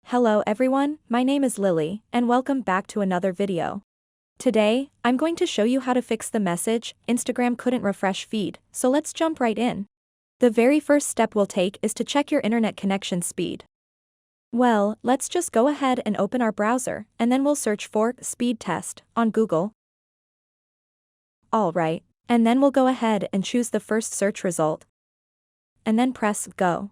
Hello everyone, my name is Lily, and welcome back to another video. Today, I'm going to show you how to fix the message, Instagram couldn't refresh feed, so let's jump right in. The very first step we'll take is to check your internet connection speed. Well, let's just go ahead and open our browser, and then we'll search for speed test on Google. Alright, and then we'll go ahead and choose the first search result. And then press go.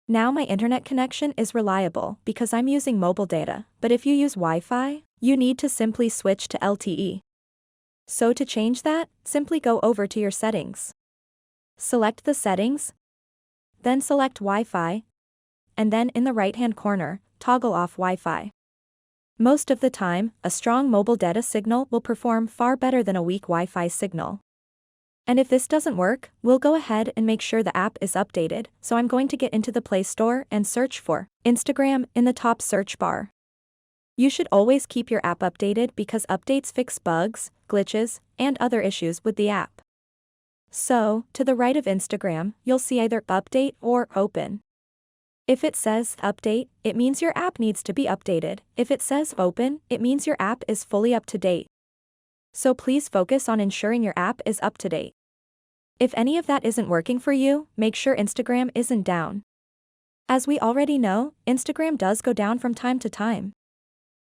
Now my internet connection is reliable because I'm using mobile data, but if you use Wi-Fi, you need to simply switch to LTE. So to change that, simply go over to your settings. Select the settings, then select Wi-Fi, and then in the right-hand corner, toggle off Wi-Fi. Most of the time, a strong mobile data signal will perform far better than a weak Wi-Fi signal. And if this doesn't work, we'll go ahead and make sure the app is updated, so I'm going to get into the Play Store and search for Instagram in the top search bar. You should always keep your app updated because updates fix bugs, glitches, and other issues with the app. So, to the right of Instagram, you'll see either update or open. If it says update, it means your app needs to be updated. If it says open, it means your app is fully up to date. So please focus on ensuring your app is up to date. If any of that isn't working for you, make sure Instagram isn't down. As we already know, Instagram does go down from time to time.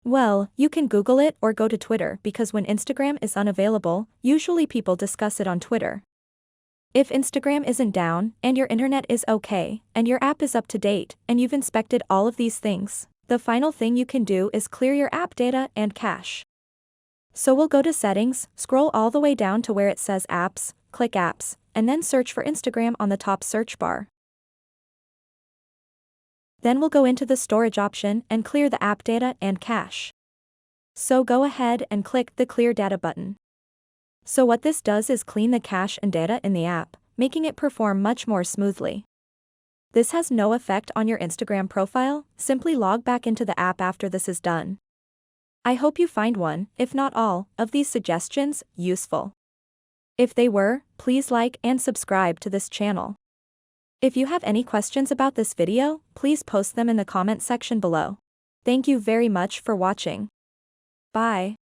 Well, you can Google it or go to Twitter because when Instagram is unavailable, usually people discuss it on Twitter. If Instagram isn't down, and your internet is okay, and your app is up to date, and you've inspected all of these things, the final thing you can do is clear your app data and cache. So we'll go to settings, scroll all the way down to where it says apps, click apps, and then search for Instagram on the top search bar. Then we'll go into the storage option and clear the app data and cache. So go ahead and click the clear data button. So what this does is clean the cache and data in the app, making it perform much more smoothly. This has no effect on your Instagram profile, simply log back into the app after this is done. I hope you find one, if not all, of these suggestions useful. If they were, please like and subscribe to this channel. If you have any questions about this video, please post them in the comment section below. Thank you very much for watching. Bye.